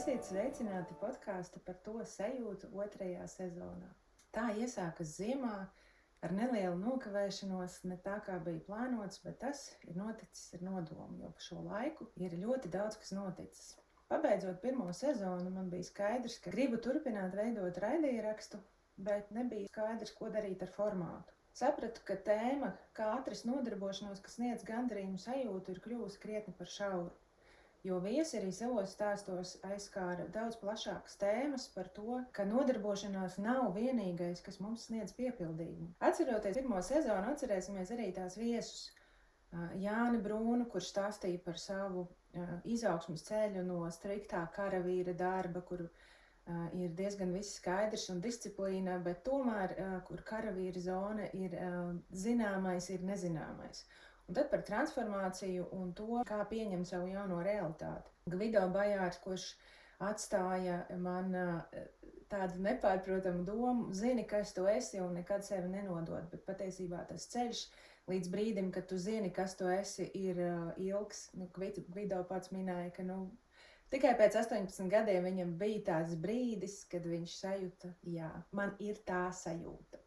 Esiet sveicināti podkāsta par to sajūtu 2. sezonā. Tā iesākas ziemā ar nelielu nokavēšanos, ne tā kā bija plānots, bet tas ir noticis ar nodomu, jo pa šo laiku ir ļoti daudz kas noticis. Pabeidzot 1. sezonu, man bija skaidrs, ka gribu turpināt veidot raidierakstu, bet nebija skaidrs, ko darīt ar formātu. Sapratu, ka tēma, kā atrast nodarbošanos, kas sniedz gandarījumu sajūtu, ir kļuvusi krietni par šauru. Jo viesi arī savos stāstos aizskāra daudz plašākas tēmas par to, ka nodarbošanās nav vienīgais, kas mums sniedz piepildījumu. Atceroties 1. sezonu, atcerēsimies arī tās viesus. Jāni Brūnu, kurš stāstīja par savu izaugsmes ceļu no striktā karavīra darba, kur ir diezgan viss skaidrs un disciplīna, bet tomēr, kur karavīra zona ir zināmais, ir nezināmais. Un tad par transformāciju un to, kā pieņemt savu jauno realitāti. Gvido Bajārs, kurš atstāja man tādu nepārprotamu domu, zini, kas tu esi un nekad sevi nenodod, bet patiesībā tas ceļš līdz brīdim, kad tu zini, kas tu esi, ir ilgs. Gvido pats minēja, ka tikai pēc 18 gadiem viņam bija tās brīdis, kad viņš sajūta, jā, man ir tā sajūta.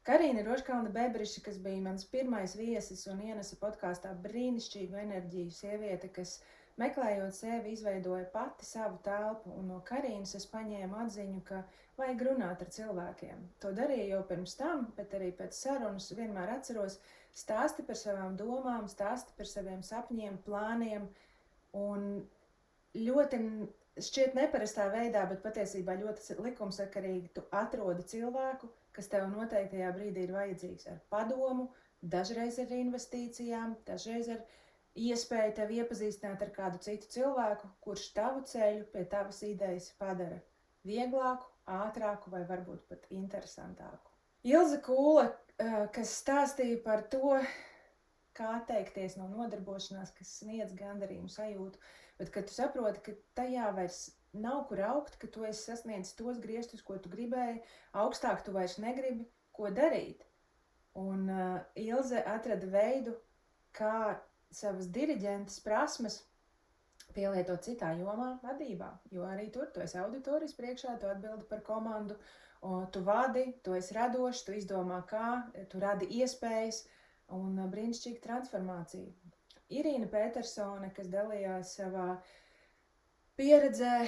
Karīna Rožkalna-Bebriša, kas bija mans pirmais viesis un ienesa podkāstā brīnišķīgu enerģiju, sieviete, kas meklējot sevi izveidoja pati savu telpu, un no Karīnas es paņēmu atziņu, ka vajag runāt ar cilvēkiem. To darīju jau pirms tam, bet arī pēc sarunas vienmēr atceros stāsti par savām domām, stāsti par saviem sapņiem, plāniem, un ļoti šķiet neparastā veidā, bet patiesībā ļoti likumsakarīgi tu atrodi cilvēku, kas tev noteiktajā brīdī ir vajadzīgs ar padomu, dažreiz ar investīcijām, dažreiz ar iespēju tev iepazīstināt ar kādu citu cilvēku, kurš tavu ceļu pie tavas idejas padara vieglāku, ātrāku vai varbūt pat interesantāku. Ilze Kūle, kas stāstīja par to, kā atteikties no nodarbošanās, kas sniedz gandarījumu sajūtu, bet kad tu saproti, ka tajā vairs nav kur augt, ka tu esi sasniedzis tos griestus, ko tu gribēji, augstāk tu vairs negribi, ko darīt. Un Ilze atrada veidu, kā savas diriģentes prasmes pielietot citā jomā vadībā, jo arī tur tu esi auditorijas priekšā, tu atbildi par komandu, tu vadi, tu esi radošs, tu izdomā kā, tu radi iespējas un brīnišķīga transformācija. Irīna Petersone, kas dalījās savā pieredzē,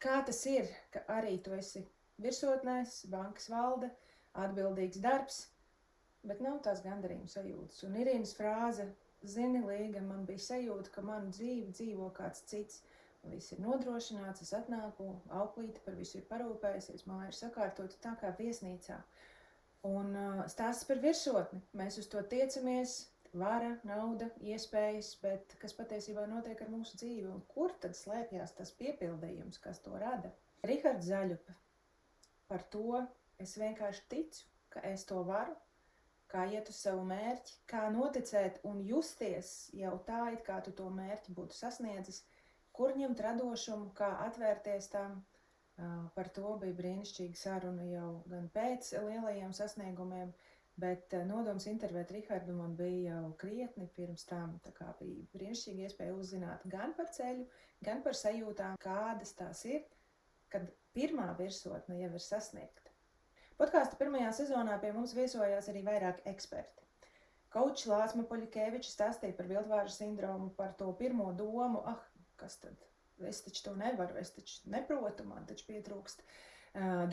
kā tas ir, ka arī tu esi virsotnēs, bankas valde, atbildīgs darbs, bet nav tās gandarījuma sajūtas. Un Irīnas frāze, zini, Līga, man bija sajūta, ka manu dzīvi dzīvo kāds cits. Viss ir nodrošināts, es atnāku, auklīte par visu ir parūpējusies, māja ir sakārtota tā kā viesnīcā. Un stāsts par virsotni, mēs uz to tiecamies, vara, nauda, iespējas, bet kas patiesībā notiek ar mūsu dzīvi un kur tad slēpjās tas piepildījums, kas to rada. Rihards Zaļupa, par to es vienkārši ticu, ka es to varu, kā iet uz savu mērķi, kā noticēt un justies jau tā, it kā tu to mērķi būtu sasniedzis, kur ņemt radošumu, kā atvērties tam. Par to bija brīnišķīga saruna jau gan pēc lielajiem sasniegumiem, bet nodoms intervēt Rihardu man bija jau krietni pirms tam, tā kā bija brīnišķīga iespēja uzzināt gan par ceļu, gan par sajūtām, kādas tās ir, kad pirmā virsotne jau ir sasniegta. Podkāsta 1. sezonā pie mums viesojās arī vairāki eksperti. Kaučs Lāsma Poļikevičs stāstīja par viltvāžu sindromu, par to pirmo domu, kas tad, es taču to nevaru, es taču neprotu, man taču pietrūkst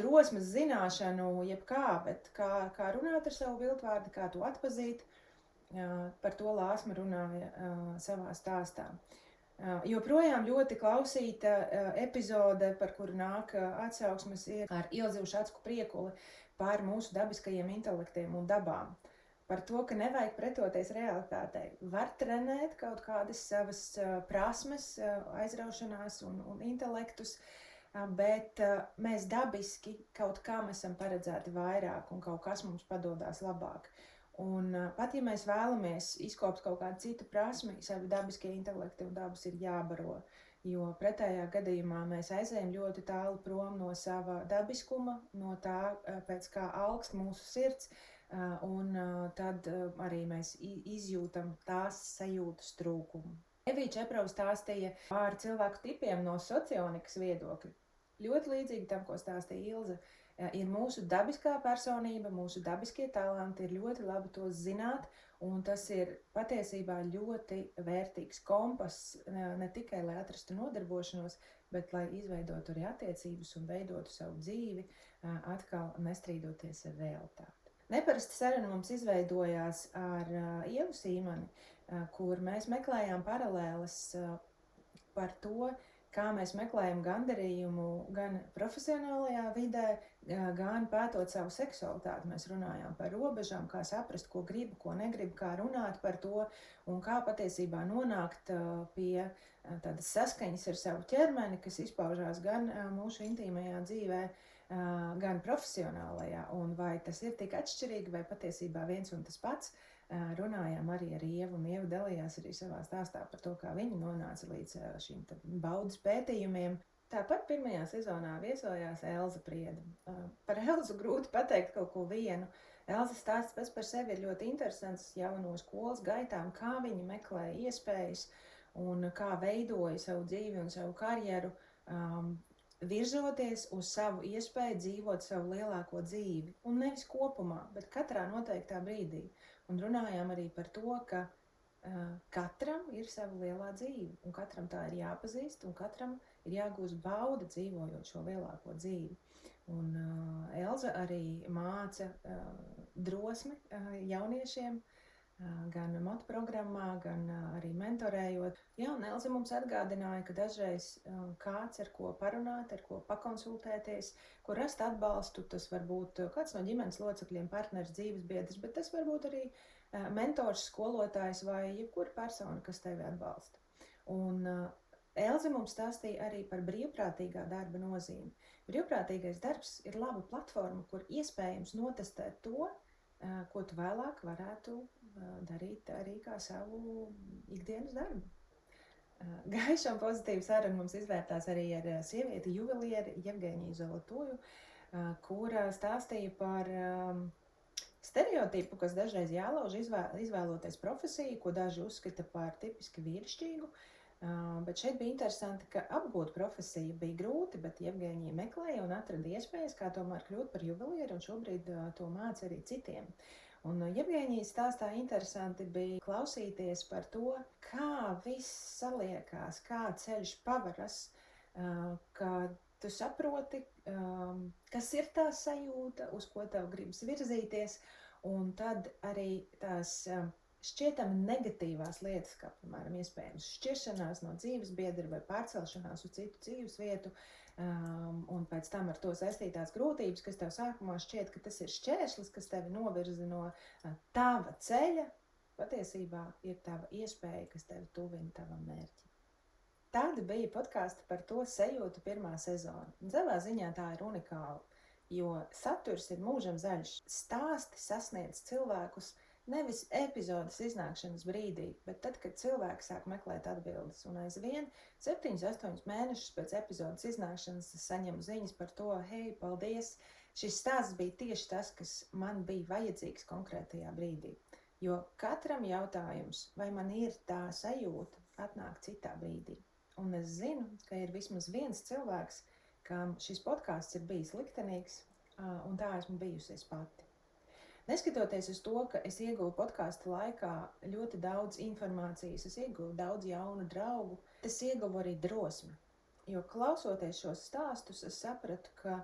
drosmes, zināšanu, jebkā, bet kā runāt ar savu viltvārdu, kā to atpazīt, par to Lāsma runāja savā stāstā. Joprojām ļoti klausīta epizode, par kuru nāk atsauksmes, ir ar Ilzi Ušacku Priekuli par mūsu dabiskajiem intelektiem un dabām. Par to, ka nevajag pretoties realitātei. Var trenēt kaut kādas savas prasmes, aizraušanās un intelektus, bet mēs dabiski kaut kam esam paredzēti vairāk un kaut kas mums padodās labāk. Un pat ja mēs vēlamies izkopt kaut kādu citu prasmi, savi dabiskie intelekti un dabas ir jābaro, jo pretējā gadījumā mēs aizējam ļoti tālu prom no sava dabiskuma, no tā, pēc kā augst mūsu sirds, un tad arī mēs izjūtam tās sajūtas trūkumu. Evija Čeprova stāstīja par cilvēku tipiem no socionikas viedokļa. Ļoti līdzīgi tam, ko stāstīja Ilze. Ir mūsu dabiskā personība, mūsu dabiskie talanti, ir ļoti labi tos zināt, un tas ir patiesībā ļoti vērtīgs kompass, ne tikai, lai atrastu nodarbošanos, bet lai izveidotu arī attiecības un veidotu savu dzīvi, atkal nestrīdoties ar realitāti. Neparasta saruna mums izveidojās ar Ievu Sīmani, kur mēs meklējām paralēles par to, kā mēs meklējam gandarījumu gan profesionālajā vidē, gan pētot savu seksualitāti. Mēs runājām par robežām, kā saprast, ko gribu, ko negribu, kā runāt par to un kā patiesībā nonākt pie tādas saskaņas ar savu ķermeni, kas izpaužās gan mūsu intīmajā dzīvē, gan profesionālajā, un vai tas ir tik atšķirīgi vai patiesībā viens un tas pats. Runājām arī ar Ievu, un Ieva dalījās arī savā stāstā par to, kā viņa nonāca līdz šīm baudas pētījumiem. Tāpat pirmajā sezonā viesojās Elza Priede. Par Elzu grūti pateikt kaut ko vienu. Elza stāsts pats par sevi ir ļoti interesants jau no skolas gaitām, kā viņa meklēja iespējas un kā veidoja savu dzīvi un savu karjeru, virzoties uz savu iespēju dzīvot savu lielāko dzīvi. Un nevis kopumā, bet katrā noteiktā brīdī. Un runājām arī par to, ka katram ir sava lielā dzīve, un katram tā ir jāpazīst, un katram ir jāgūst bauda dzīvojot šo lielāko dzīvi. Un Elza arī māca drosmi jauniešiem, gan motu programmā, gan arī mentorējot. Jā, un Elza mums atgādināja, ka dažreiz kāds, ar ko parunāt, ar ko pakonsultēties, kur rast atbalstu, tas var būt kāds no ģimenes locekļiem, partneris, dzīves biedrs, bet tas var būt arī mentors, skolotājs vai jebkura persona, kas tevi atbalsta. Un Elza mums stāstīja arī par brīvprātīgā darba nozīmi. Brīvprātīgais darbs ir laba platforma, kur iespējams notestēt to, ko tu vēlāk varētu darīt arī kā savu ikdienas darbu. Gaiša un pozitīva saruna mums izvērtās arī ar sievieti juvelieri Jevgeņiju Zolotoju, kura stāstīja par stereotipu, kas dažreiz jālauž izvēloties profesiju, ko daži uzskata par tipiski vīrišķīgu, bet šeit bija interesanti, ka apgūt profesiju bija grūti, bet Jevgeņija meklēja un atrada iespējas, kā tomēr kļūt par juvelieri, un šobrīd to māca arī citiem. Un Jevgeņijas stāstā interesanti bija klausīties par to, kā viss saliekās, kā ceļš pavaras, kad tu saproti, kas ir tā sajūta, uz ko tev gribas virzīties, un tad arī tās šķietami negatīvās lietas, kā, piemēram, iespējams šķiršanās no dzīves biedra vai pārcelšanās uz citu dzīves vietu, un pēc tam ar to saistītās grūtības, kas tev sākumā šķiet, ka tas ir šķērslis, kas tevi novirza no tava ceļa, patiesībā ir tava iespēja, kas tevi tuvina tavam mērķim. Tāda bija podkāsta par to sajūtu pirmā sezona. Savā ziņā tā ir unikāla, jo saturs ir mūžam zaļš. Stāsti sasniedz cilvēkus nevis epizodes iznākšanas brīdī, bet tad, kad cilvēki sāk meklēt atbildes. Un aizvien 7-8 mēnešus pēc epizodes iznākšanas es saņemu ziņas par to, hei, paldies, šis stāsts bija tieši tas, kas man bija vajadzīgs konkrētajā brīdī. Jo katram jautājums, vai man ir tā sajūta, atnāk citā brīdī. Un es zinu, ka ir vismaz viens cilvēks, kam šis podkāsts ir bijis liktenīgs, un tā esmu bijusi es pati. Neskatoties uz to, ka es ieguvu podkāsta laikā ļoti daudz informācijas, es ieguvu daudz jaunu draugu, es ieguvu arī drosmi. Jo klausoties šos stāstus, es sapratu, ka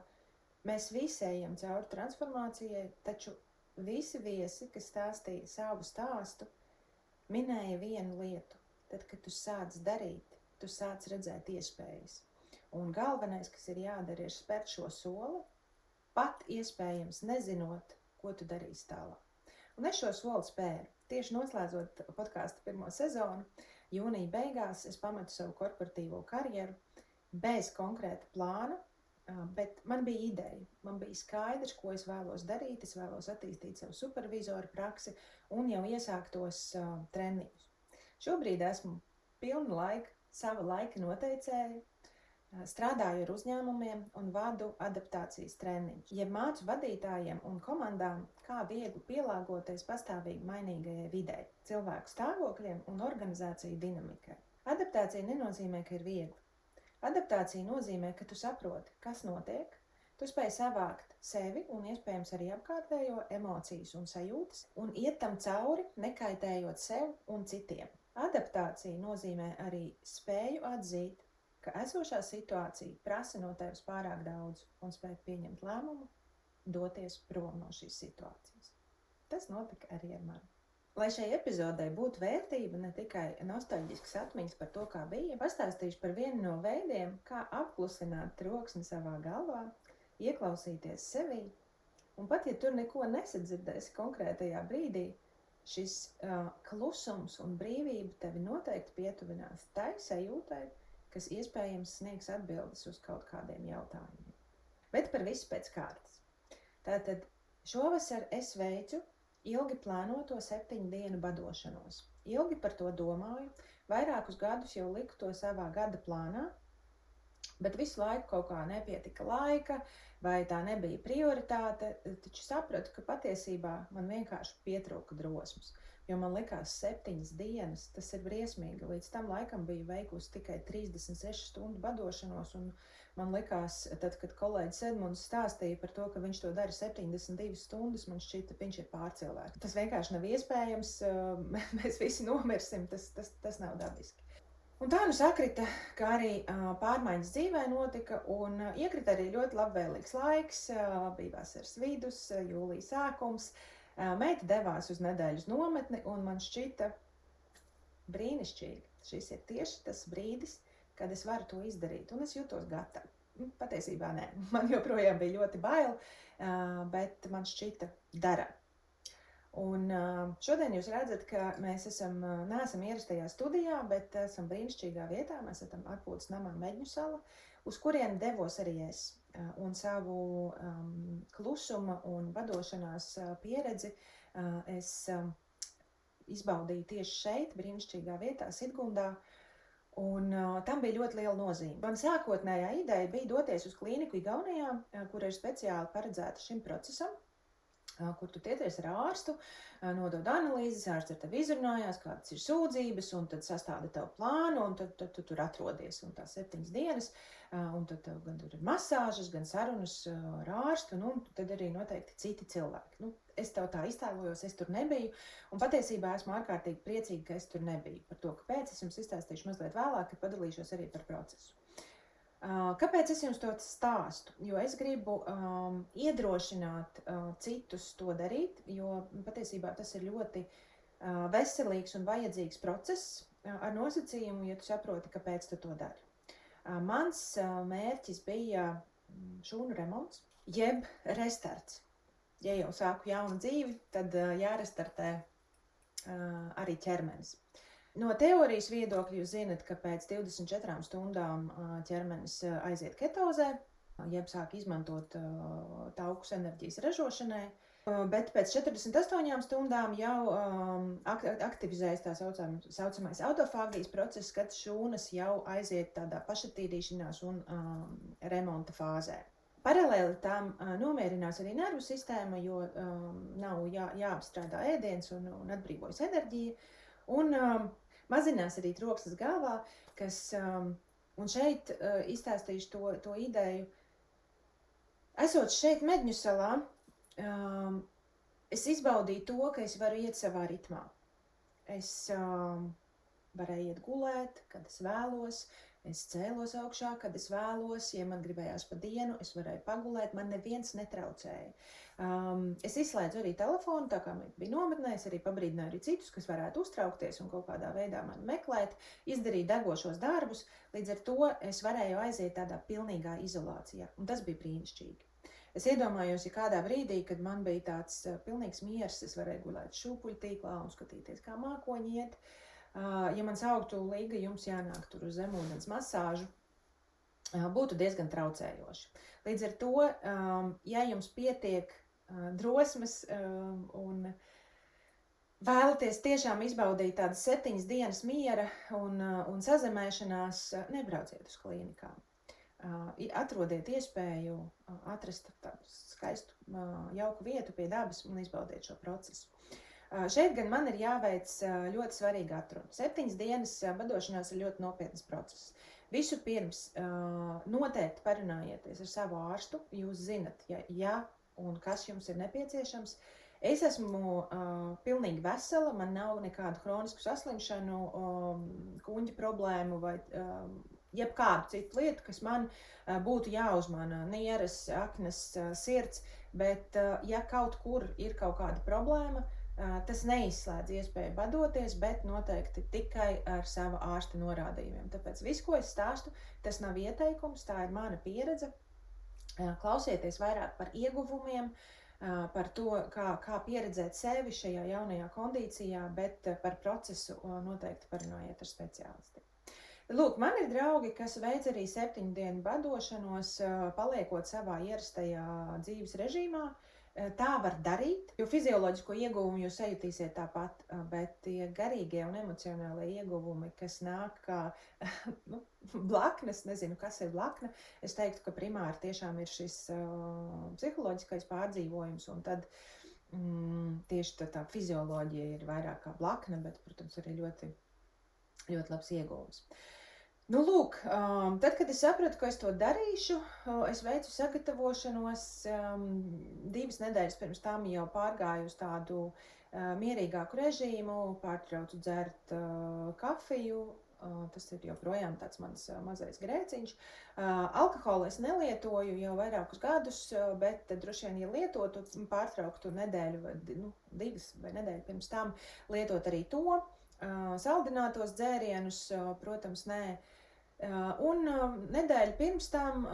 mēs visi ejam cauri transformācijai, taču visi viesi, kas stāstīja savu stāstu, minēja vienu lietu. Tad, kad tu sāc darīt, tu sāc redzēt iespējas. Un galvenais, kas ir jādara, ir spērt šo soli, pat iespējams nezinot, ko tu darīsi tālāk. Un es šo soli spēru. Tieši noslēdzot podkāstu pirmo sezonu, jūnija beigās es pametu savu korporatīvo karjeru bez konkrēta plāna, bet man bija ideja. Man bija skaidrs, ko es vēlos darīt. Es vēlos attīstīt savu supervizoru praksi un jau iesāktos treniņus. Šobrīd esmu pilna laika, sava laika noteicēja. Strādāju ar uzņēmumiem un vadu adaptācijas treniņus, jeb mācu vadītājiem un komandām, kā viegli pielāgoties pastāvīgi mainīgajai videi, cilvēku stāvokļiem un organizāciju dinamikai. Adaptācija nenozīmē, ka ir viegli. Adaptācija nozīmē, ka tu saproti, kas notiek, tu spēj savākt sevi un iespējams arī apkārtējo emocijas un sajūtas un iet tam cauri, nekaitējot sev un citiem. Adaptācija nozīmē arī spēju atzīt, ka esošā situācija prasa no tevis pārāk daudz un spēt pieņemt lēmumu, doties prom no šīs situācijas. Tas notika arī ar mani. Lai šai epizodei būtu vērtība, ne tikai nostalģiskas atmiņas par to, kā bija, pastāstīšu par vienu no veidiem, kā apklusināt troksni savā galvā, ieklausīties sevī, un pat ja tur neko nesadzirdēsi konkrētajā brīdī, šis klusums un brīvība tevi noteikti pietuvinās tai sajūtai, kas iespējams sniegs atbildes uz kaut kādiem jautājumiem. Bet par visu pēc kārtas. Tātad šovasar es veicu ilgi plānoto 7 dienu badošanos. Ilgi par to domāju, vairākus gadus jau liku to savā gada plānā, bet visu laiku kaut kā nepietika laika, vai tā nebija prioritāte, taču sapratu, ka patiesībā man vienkārši pietrūka drosmes. Jo man likās 7 dienas, tas ir briesmīgi. Līdz tam laikam biju veikusi tikai 36 stundu badošanos, un man likās, tad, kad kolēģis Edmunds stāstīja par to, ka viņš to dara 72 stundas, man šķita, ka viņš ir pārcilvēks. Tas vienkārši nav iespējams, mēs visi nomirsim, tas nav dabiski. Un tā nu sakrita, ka arī pārmaiņas dzīvē notika, un iekrita arī ļoti labvēlīgs laiks, bija vasaras vidus, jūlija sākums. Meita devās uz nedēļas nometni, un man šķita brīnišķīgi. Šis ir tieši tas brīdis, kad es varu to izdarīt, un es jūtos gatava. Patiesībā nē, man joprojām bija ļoti bail, bet man šķita dara. Un šodien jūs redzat, ka mēs neesam ierastajā studijā, bet esam brīnišķīgā vietā, mēs esam atpūtas namā Medņu sala, uz kurien devos arī es. Un savu klusuma un vadošanās pieredzi es izbaudīju tieši šeit, brīnišķīgā vietā, Sitgundā, un tam bija ļoti liela nozīme. Man sākotnējā ideja bija doties uz klīniku Igaunijā, kur ir speciāli paredzēta šim procesam, kur tu tiecies ar ārstu, nodod analīzes, ārsts ar tevi izrunājās, kādas ir sūdzības, un tad sastāda tev plānu, un tad tu tur atrodies, un tās 7 dienas, un tad tev gan tur ir masāžas, gan sarunas ar ārstu, un tad arī noteikti citi cilvēki. Es tev tā iztēlojos, es tur nebiju, un patiesībā esmu ārkārtīgi priecīga, ka es tur nebiju. Par to, kāpēc es jums izstāstīšu mazliet vēlāk, kad padalīšos arī par procesu. Kāpēc es jums to stāstu? Jo es gribu iedrošināt citus to darīt, jo patiesībā tas ir ļoti veselīgs un vajadzīgs process ar nosacījumu, ja tu saproti, kāpēc tu to dari. Mans mērķis bija šūnu remonts, jeb restarts. Ja jau sāku jaunu dzīvi, tad jārestartē arī ķermenis. No teorijas viedokļa jūs zinat, ka pēc 24 stundām ķermenis aiziet ketozē, jeb sāk izmantot taukus enerģijas ražošanai, bet pēc 48 stundām jau aktivizējas tā saucamais autofāgijas process, kad šūnas jau aiziet tādā pašatīrīšanās un remonta fāzē. Paralēli tam nomierinās arī nervu sistēma, jo nav jāapstrādā ēdiens un atbrīvojas enerģija. Un mazinās arī troksnis galvā, un šeit izstāstīšu to ideju. Esot šeit Medņu salā, es izbaudīju to, ka es varu iet savā ritmā. Es varēju iet gulēt, kad es vēlos, es cēlos augšā, kad es vēlos, ja man gribējās pa dienu, es varēju pagulēt, man neviens netraucēja. Es izslēdzu arī telefonu, tā kā bija nometnē, es arī pabrīdināju arī citus, kas varētu uztraukties un kaut kādā veidā mani meklēt, izdarīju degošos darbus, līdz ar to es varēju aiziet tādā pilnīgā izolācijā, un tas bija brīnišķīgi. Es iedomājos, ja kādā brīdī, kad man bija tāds pilnīgs miers, es varēju gulēt šūpuļtīklā un skatīties, kā mākoņi iet. Ja man sauktu Līga, jums jānāk tur uz zemūdens masāžu, būtu diezgan traucējoši. Līdz ar to, ja jums pietiek drosmes un vēlaties tiešām izbaudīt tādas 7 dienas miera un sazemēšanās, nebrauciet uz klīnikām. atrodiet iespēju atrast tādu skaistu, jauku vietu pie dabas un izbaudiet šo procesu. Šeit gan man ir jāveic ļoti svarīga atruna. 7 dienas badošanās ir ļoti nopietnas process. Visu pirms noteikti parunājieties ar savu ārstu, jūs zinat, ja un kas jums ir nepieciešams. Es esmu pilnīgi vesela, man nav nekādu hronisku saslimšanu, kuņģa problēmu vai jebkādu citu lietu, kas man būtu jāuzmana, nieres, aknas, sirds, bet ja kaut kur ir kaut kāda problēma, tas neizslēdz iespēju badoties, bet noteikti tikai ar sava ārsta norādījumiem. Tāpēc viss, ko es stāstu, tas nav ieteikums, tā ir mana pieredze. Klausieties vairāk par ieguvumiem, par to, kā pieredzēt sevi šajā jaunajā kondīcijā, bet par procesu noteikti parunājiet ar speciālistiem. Lūk, man ir draugi, kas veic arī 7 dienu badošanos, paliekot savā ierastajā dzīves režīmā. Tā var darīt, jo fizioloģisko ieguvumu jūs sajutīsiet tāpat, bet tie garīgie un emocionālie ieguvumi, kas nāk kā blaknes, nezinu, kas ir blakne, es teiktu, ka primāri tiešām ir šis psiholoģiskais pārdzīvojums, un tad tieši tā fizioloģija ir vairāk kā blakne, bet, protams, arī ļoti, ļoti labs ieguvums. Nu, lūk, tad, kad es sapratu, ka es to darīšu, es veicu sagatavošanos 2 nedēļas pirms tam jau pārgāju uz tādu mierīgāku režīmu, pārtraucu dzert kafiju, tas ir joprojām tāds mans mazais grēciņš. Alkoholu es nelietoju jau vairākus gadus, bet droši vien, ja lietotu, pārtrauktu nedēļu vai 2 vai nedēļu pirms tam lietot arī to. Saldinātos dzērienus, protams, nē. Un nedēļu pirms tam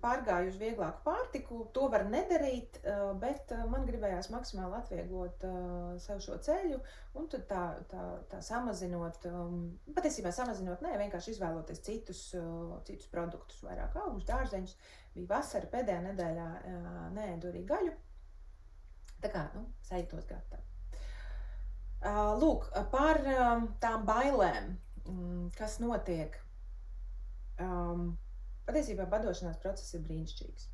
pārgāju uz vieglāku pārtiku. To var nedarīt, bet man gribējās maksimāli atvieglot sev šo ceļu, un tad tā samazinot, patiesībā samazinot, nē, vienkārši izvēloties citus produktus, vairāk augus, dārzeņus. Bija vasara, pēdējā nedēļā neēdu arī gaļu. Tā kā, sajūtos gatavi. Lūk, par tām bailēm, kas notiek. Patiesībā badošanās process ir brīnišķīgs.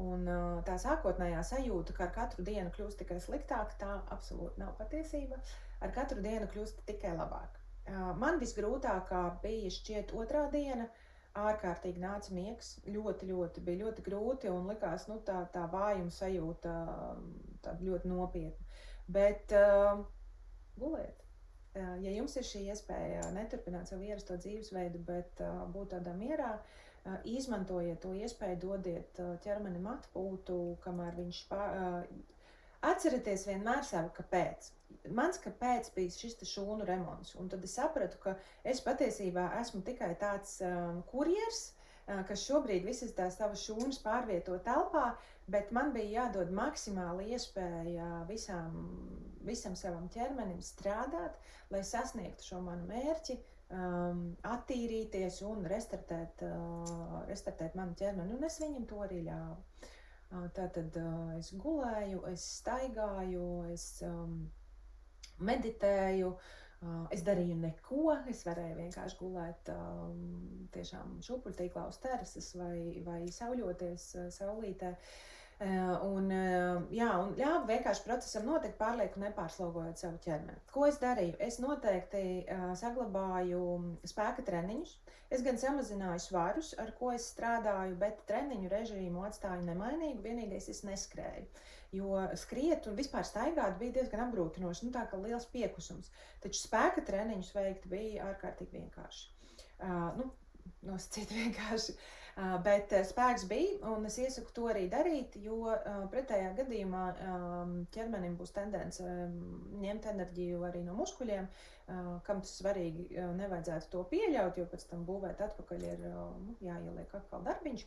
Un tā sākotnējā sajūta, ka ar katru dienu kļūst tikai sliktāk, tā absolūti nav patiesība. Ar katru dienu kļūst tikai labāk. Man visgrūtākā bija šķiet 2. diena, ārkārtīgi nāca miegs, bija ļoti grūti un likās, tā vājuma sajūta tāda ļoti nopietna. Bet guliet. Ja jums ir šī iespēja neturpināt savu ierasto dzīvesveidu, bet būt tādā mierā, izmantojiet to iespēju, dodiet ķermenim atpūtu, kamēr viņš Atcerieties vienmēr savu kāpēc. Mans kāpēc bija šis šūnu remonts, un tad es sapratu, ka es patiesībā esmu tikai tāds kurjers, kas šobrīd visas tās savas šūnas pārvieto telpā, bet man bija jādod maksimāli iespēja visam savam ķermenim strādāt, lai sasniegtu šo manu mērķi, attīrīties un restartēt manu ķermeni, un es viņam to arī ļāvu. Tātad es gulēju, es staigāju, es meditēju, es darīju neko, es varēju vienkārši gulēt tiešām šūpuļtīklā uz terases vai sauļoties saulītē. Un ļāva vienkārši procesam notikt, pārlieku nepārslogojot savu ķermeni. Ko es darīju? Es noteikti saglabāju spēka treniņus. Es gan samazināju svarus, ar ko es strādāju, bet treniņu režīmu atstāju nemainīgu, vienīgais es neskrēju. Jo skriet un vispār staigāt bija diezgan apgrūtinoši, tā kā liels piekusums. Taču spēka treniņus veikt bija ārkārtīgi vienkārši. Nosacīt vienkārši. Bet spēks bija, un es iesaku to arī darīt, jo pretējā gadījumā ķermenim būs tendence ņemt enerģiju arī no muskuļiem, kam tas svarīgi, nevajadzētu to pieļaut, jo pēc tam būvēt atpakaļ ir jāieliek atkal darbiņš.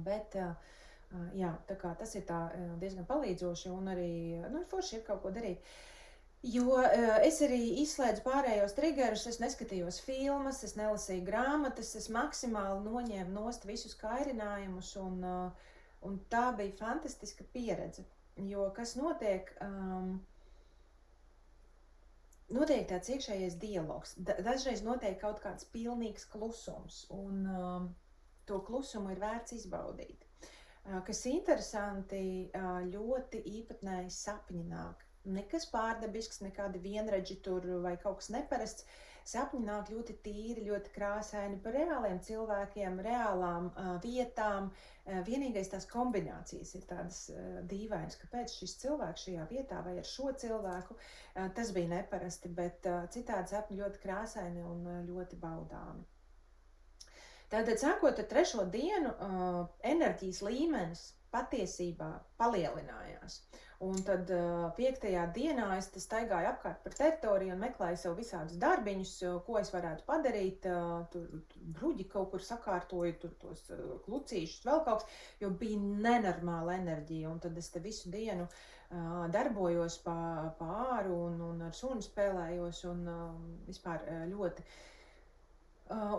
Bet tā kā tas ir tā diezgan palīdzoši, un arī forši ir kaut ko darīt. Jo es arī izslēdzu pārējos triggerus, es neskatījos filmas, es nelasīju grāmatas, es maksimāli noņēmu nost visus kairinājumus, un tā bija fantastiska pieredze. Jo kas notiek? Notiek tāds iekšējais dialogs, dažreiz notiek kaut kāds pilnīgs klusums, un to klusumu ir vērts izbaudīt. Kas interesanti, ļoti īpatnēji sapņi nāk. Nekas pārdabisks, nekādi vienredži tur vai kaut kas neparasts. Sapņi nāk ļoti tīri, ļoti krāsaini par reāliem cilvēkiem, reālām vietām. Vienīgais tās kombinācijas ir tādas dīvainas, kāpēc šis cilvēks šajā vietā vai ar šo cilvēku. Tas bija neparasti, bet citādi sapņi ļoti krāsaini un ļoti baudāmi. Tātad, sākot ar 3. dienu, enerģijas līmenis patiesībā palielinājās. Un tad 5. dienā es staigāju apkārt par teritoriju un meklēju sev visādus darbiņus, ko es varētu padarīt. Tur bruģi kaut kur sakārtoju, tur tos klucīšus, vēl kaut kas, jo bija nenormāla enerģija. Un tad es te visu dienu darbojos pa āru un ar suni spēlējos un vispār ļoti.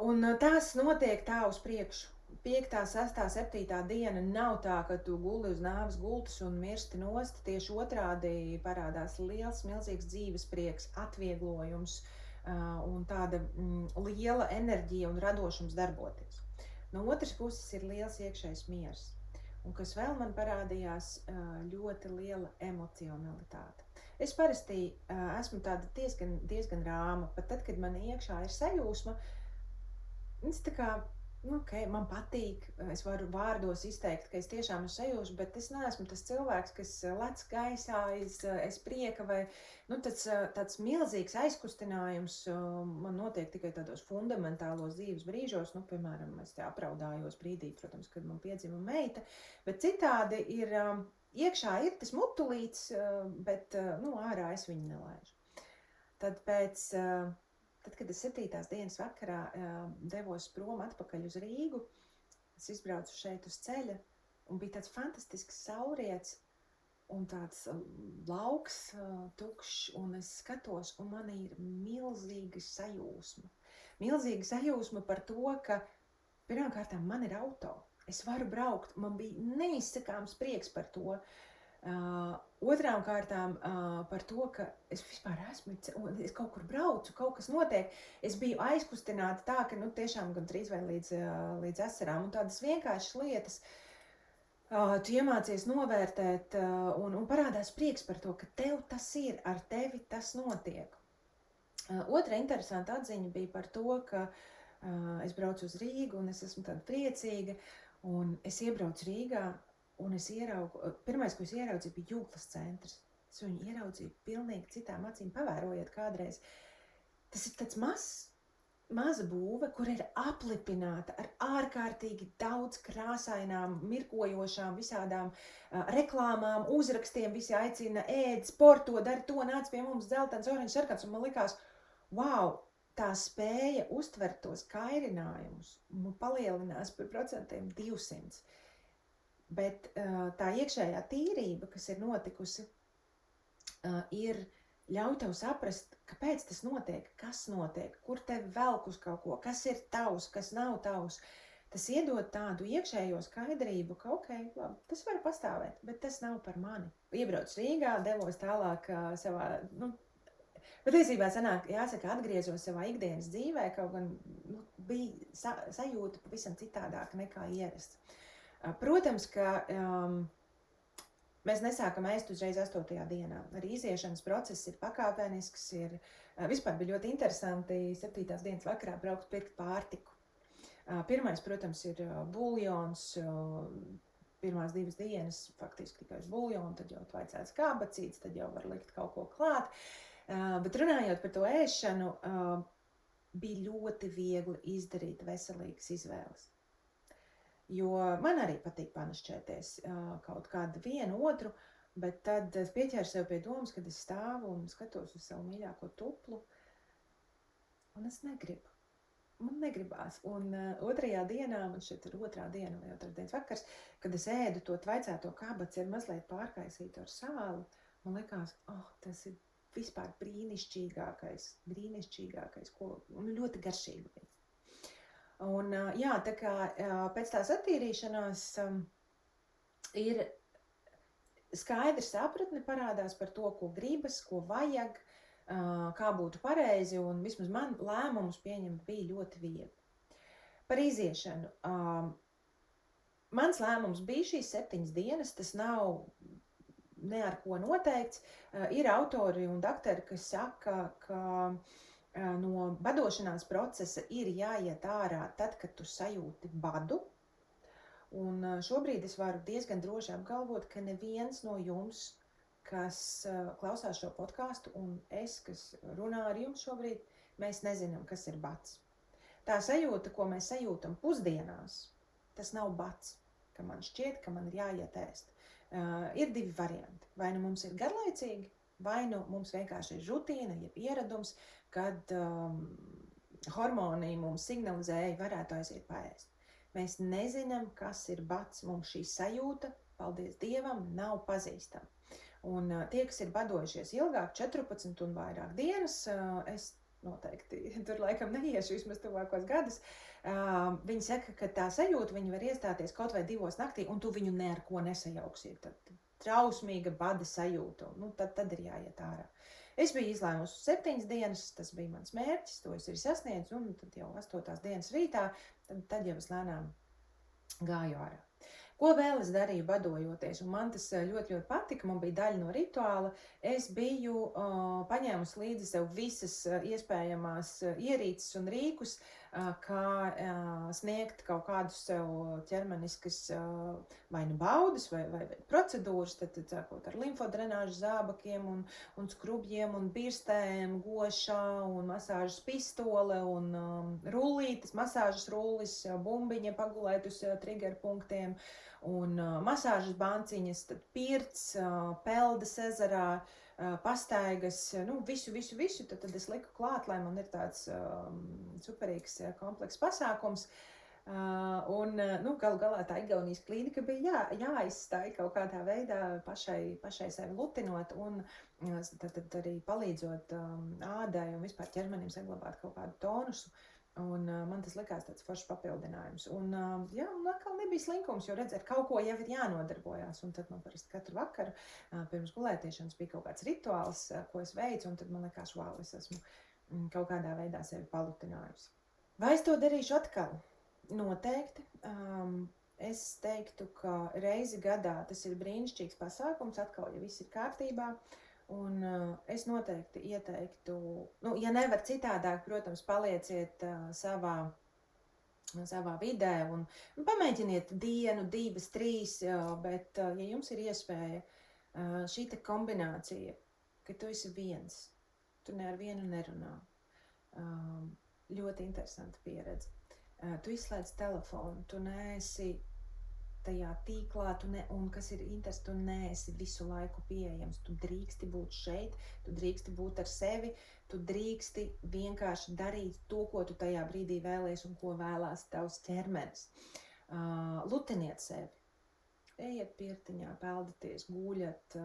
Un tas notiek tā uz priekšu. 5., 6., 7. diena nav tā, ka tu guli uz nāves gultas un mirsti nost. Tieši otrādi parādās liels, milzīgs dzīves prieks, atvieglojums un tāda liela enerģija un radošums darboties. No otras puses ir liels iekšējs miers. Un kas vēl man parādījās, ļoti liela emocionalitāte. Es parasti esmu tāda diezgan rāma, pat tad, kad man iekšā ir sajūsma, es tā kā, man patīk, es varu vārdos izteikt, ka es tiešām esmu sajūsma, bet es neesmu tas cilvēks, kas lec gaisā, es prieka vai tāds milzīgs aizkustinājums man notiek tikai tādos fundamentālos dzīves brīžos, piemēram, es te apraudājos brīdī, protams, kad man piedzima meita, bet citādi ir, iekšā ir tas mutulīts, bet, ārā es viņu nelaižu. Tad, kad es 7. dienas vakarā devos prom atpakaļ uz Rīgu, es izbraucu šeit uz ceļa un bija tāds fantastisks sauriets un tāds lauks tukšs, un es skatos, un man ir milzīga sajūsma. Milzīga sajūsma par to, ka pirmkārt man ir auto, es varu braukt, man bija neizsakāms prieks par to. Otrām kārtām par to, ka es vispār esmu, es kaut kur braucu, kaut kas notiek. Es biju aizkustināta tā, ka tiešām gandrīz vai līdz asarām. Un tādas vienkāršas lietas tu iemācies novērtēt un parādās prieks par to, ka tev tas ir, ar tevi tas notiek. Otra interesanta atziņa bija par to, ka es braucu uz Rīgu un es esmu tāda priecīga. Un es iebraucu Rīgā. Un pirmais, ko es ieraudzīju, bija Jūglas centrs. Es viņu ieraudzīju pilnīgi citām acīm, pavērojiet kādreiz. Tas ir tāds maza būve, kur ir aplipināta ar ārkārtīgi daudz krāsainām, mirkojošām, visādām reklāmām, uzrakstiem, visi aicina ēd, sporto, dari to, nāc pie mums dzeltens, oranžs, sarkans. Un man likās, wow, tā spēja uztvert tos kairinājumus palielinās par 200%. Bet tā iekšējā tīrība, kas ir notikusi, ir ļauj tev saprast, kāpēc tas notiek, kas notiek, kur tev velk uz kaut ko, kas ir tavs, kas nav tavs. Tas iedod tādu iekšējo skaidrību, ka labi, tas var pastāvēt, bet tas nav par mani. Iebrauc Rīgā, devos tālāk savā, patiesībā jāsaka, atgriezos savā ikdienas dzīvē, kaut gan bija sajūta pavisam citādāk nekā ierasts. Protams, ka mēs nesākam ēst uzreiz 8. dienā. Arī iziešanas process ir pakāpenisks. Vispār bija ļoti interesanti 7. dienas vakarā braukt pirkt pārtiku. Pirmais, protams, ir buljons. Pirmās 2 dienas faktiski tikai uz buljonu, tad jau vajadzēts kābacīts, tad jau var likt kaut ko klāt. Bet runājot par to ēšanu, bija ļoti viegli izdarīt veselīgas izvēles. Jo man arī patīk panašķēties kaut kādu vienu otru, bet tad es pieķēru sev pie domas, kad es stāvu un skatos uz savu mīļāko tuplu, un es negribu. Man negribās. Un 2. dienā, man šeit ir 2. diena vai 2. dienas vakars, kad es ēdu to tvaicēto kabaci ar mazliet pārkaisītu ar sāli, man likās, tas ir vispār brīnišķīgākais, un ļoti garšīgi bija. Un tā kā pēc tās attīrīšanās ir skaidra sapratne parādās par to, ko gribas, ko vajag, kā būtu pareizi, un vismaz man lēmumus pieņemt bija ļoti viegli. Par iziešanu. Mans lēmums bija šīs 7 dienas, tas nav ne ar ko noteikts. Ir autori un doktori, kas saka, ka no badošanās procesa ir jāiet ārā tad, kad tu sajūti badu. Un šobrīd es varu diezgan droši apgalvot, ka neviens no jums, kas klausās šo podcastu, un es, kas runā ar jums šobrīd, mēs nezinām, kas ir bads. Tā sajūta, ko mēs sajūtam pusdienās, tas nav bads, ka man šķiet, ka man ir jāiet ēst. Ir 2 varianti. Vai nu mums ir garlaicīgi, vai nu mums vienkārši ir rutīna, jeb ieradums, kad hormoni mums signalizēja, varētu aiziet paēst. Mēs nezinām, kas ir bads. Mums šī sajūta, paldies Dievam, nav pazīstama. Un tie, kas ir badojušies ilgāk, 14 un vairāk dienas, es noteikti tur laikam neiešu vismaz tuvākos gadus, viņi saka, ka tā sajūta viņi var iestāties kaut vai 2 naktī, un tu viņu ne ar ko nesajauksi. Tad trausmīga bada sajūta, nu tad ir jāiet ārā. Es biju izlēmusi 7 dienas, tas bija mans mērķis, to es arī sasniedzu, un tad jau 8. dienas rītā, tad jau es lēnām gāju ārā. Ko vēl es darīju badojoties, un man tas ļoti, ļoti patika, man bija daļa no rituāla. Es biju paņēmusi līdzi sev visas iespējamās ierīces un rīkus, kā sniegt kaut kādus sev ķermeniskas vai nu baudas vai procedūras, tad sākot ar limfodrenāžu zābakiem un skrubjiem un birstēm, gošā un masāžas pistole un rullītes, masāžas rullis, bumbiņa pagulēt uz trigger punktiem. Un masāžas banciņas, tad pirts, peldes ezerā, pastaigas, nu visu, tad es liku klāt, lai man ir tāds superīgs komplekss pasākums. Un galu galā tā Igaunijas klīnika bija jāizstāj kaut kādā veidā pašai sevi lutinot un tad arī palīdzot ādai un vispār ķermenim saglabāt kaut kādu tonusu. Un man tas likās tāds foršs papildinājums. Un atkal nebija slinkums, jo redz, ar kaut ko jau ir jānodarbojās. Un tad man parasti katru vakaru pirms gulētiešanas bija kaut kāds rituāls, ko es veicu, un tad man likās, wow, es esmu kaut kādā veidā sevi palutinājusi. Vai es to darīšu atkal? Noteikti. Es teiktu, ka reizi gadā tas ir brīnišķīgs pasākums, atkal, ja viss ir kārtībā. Un es noteikti ieteiktu, ja nevar citādāk, protams, palieciet savā vidē un pamēģiniet 1, 2, 3, bet, ja jums ir iespēja, šī te kombinācija, ka tu esi viens, tu ne ar vienu nerunā, ļoti interesanta pieredze. Tu izslēdz telefonu, tu neesi tajā tīklā, un kas ir interesanti, tu neesi visu laiku pieejams, tu drīksti būt šeit, tu drīksti būt ar sevi, tu drīksti vienkārši darīt to, ko tu tajā brīdī vēlies un ko vēlās tavs ķermenis. Lutiniet sevi, ejiet pirtiņā, peldieties, guļat,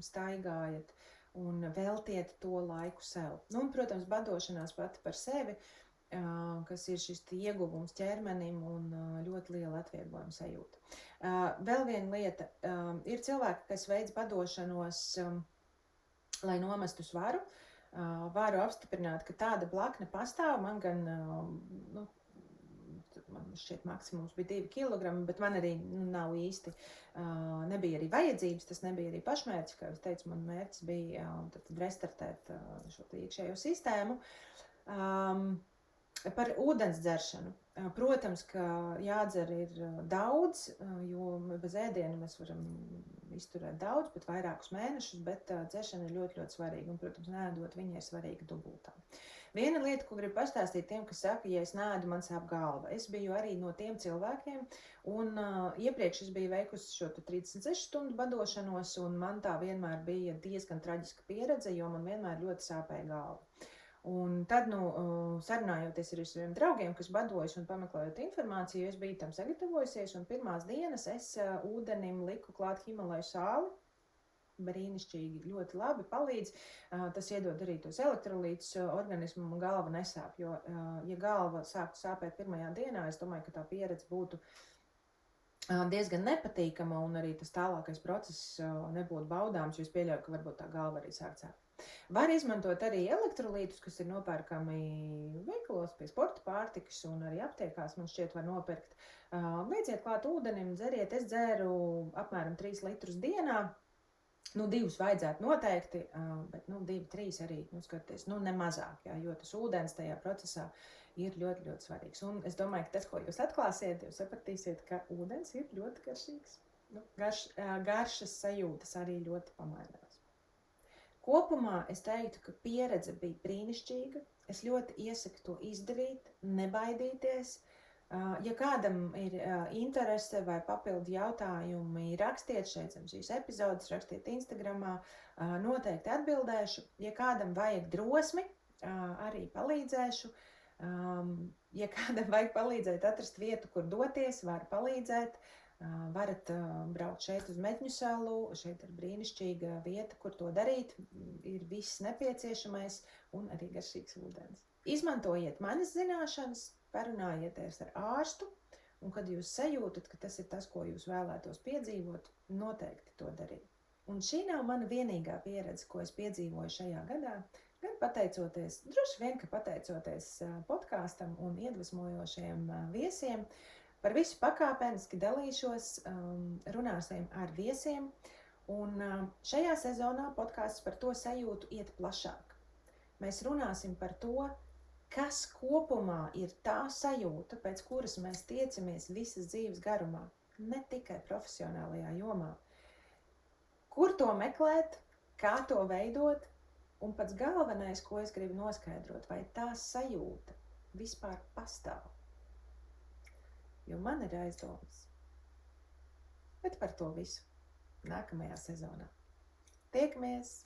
staigājat un veltiet to laiku sev. Un, protams, badošanās pati par sevi, kas ir šis ieguvums ķermenim un ļoti liela atvieglojuma sajūta. Vēl viena lieta, ir cilvēki, kas veids badošanos, lai nomestu svaru. Varu apstiprināt, ka tāda blakne pastāv, man gan, man šķiet maksimums bija 2 kilogrami, bet man arī nav īsti, nebija arī vajadzības, tas nebija arī pašmērķis, kā es teicu, man mērķis bija restartēt šo iekšējo sistēmu. Par ūdens dzeršanu. Protams, ka jādzer ir daudz, jo bez ēdienu mēs varam izturēt daudz, bet vairākus mēnešus, bet dzeršana ir ļoti, ļoti svarīga. Un, protams, neēdot viņai ir svarīga dubultā. Viena lieta, ko gribu pastāstīt tiem, kas saka, ja es neēdu, man sāp galva. Es biju arī no tiem cilvēkiem, un iepriekš es biju veikusi šo 36 stundu badošanos, un man tā vienmēr bija diezgan traģiska pieredze, jo man vienmēr ļoti sāpēja galva. Un tad, sarunājoties ar saviem draugiem, kas badojas un pameklējot informāciju, es biju tam sagatavojusies, un pirmās dienas es ūdenim liku klāt Himalaju sāli. Brīnišķīgi, ļoti labi palīdz. Tas iedod arī tos elektrolītus organismam un galva nesāp, jo, ja galva sāktu sāpēt pirmajā dienā, es domāju, ka tā pieredze būtu diezgan nepatīkama, un arī tas tālākais process nebūtu baudāms, jo es pieļauju, ka varbūt tā galva arī sāk sāpt. Var izmantot arī elektrolītus, kas ir nopērkami veikalos pie sporta pārtikas un arī aptiekās, man šķiet, var nopirkt. Lieciet klāt ūdenim, dzeriet. Es dzēru apmēram 3 litrus dienā. 2 vajadzētu noteikti, bet 2, 3 arī, skatoties, ne mazāk, jā, jo tas ūdens tajā procesā ir ļoti, ļoti svarīgs. Un es domāju, ka tas, ko jūs atklāsiet, jūs sapratīsiet, ka ūdens ir ļoti garšīgs. Garšas sajūtas arī ļoti pamainās. Kopumā es teiktu, ka pieredze bija brīnišķīga. Es ļoti iesaku to izdarīt, nebaidīties. Ja kādam ir interese vai papildu jautājumi, rakstiet šeit zem šīs epizodes, rakstiet Instagramā, noteikti atbildēšu. Ja kādam vajag drosmi, arī palīdzēšu. Ja kādam vajag palīdzēt atrast vietu, kur doties, var palīdzēt. Varat braukt šeit uz Medņu salu, šeit ir brīnišķīga vieta, kur to darīt. Ir viss nepieciešamais un arī garšīgs ūdens. Izmantojiet manas zināšanas, parunājieties ar ārstu, un kad jūs sajūtat, ka tas ir tas, ko jūs vēlētos piedzīvot, noteikti to darīt. Un šī nav mana vienīgā pieredze, ko es piedzīvoju šajā gadā, gan pateicoties, droši vien, ka pateicoties podkāstam un iedvesmojošiem viesiem. Par visu pakāpeniski dalīšos, runāsim ar viesiem, un šajā sezonā podkāsts par to sajūtu iet plašāk. Mēs runāsim par to, kas kopumā ir tā sajūta, pēc kuras mēs tiecamies visas dzīves garumā, ne tikai profesionālajā jomā. Kur to meklēt, kā to veidot, un pats galvenais, ko es gribu noskaidrot, vai tā sajūta vispār pastāv. Jo man ir aizdomas. Bet par to visu nākamajā sezonā. Tiekamies!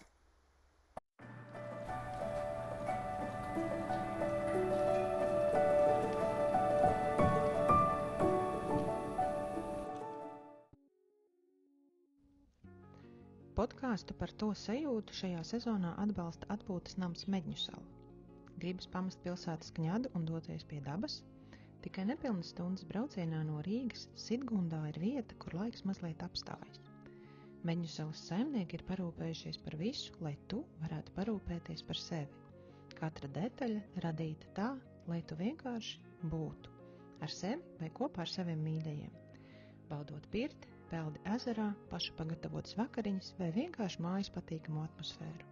Podkāstu par to sajūtu šajā sezonā atbalsta atpūtas nams Medņu sala. Gribas pamest pilsētas kņadu un doties pie dabas? Tikai nepilnas stundas braucienā no Rīgas Sidgundā ir vieta, kur laiks mazliet apstājas. Medņu salas saimnieki ir parūpējušies par visu, lai tu varētu parūpēties par sevi. Katra detaļa radīta tā, lai tu vienkārši būtu ar sevi vai kopā ar saviem mīļajiem. Baudot pirti, peldi ezerā, pašu pagatavotas vakariņas vai vienkārši mājas patīkamu atmosfēru.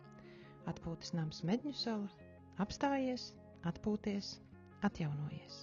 Atpūtas nams Medņu sala, apstājies, atpūties, atjaunojies.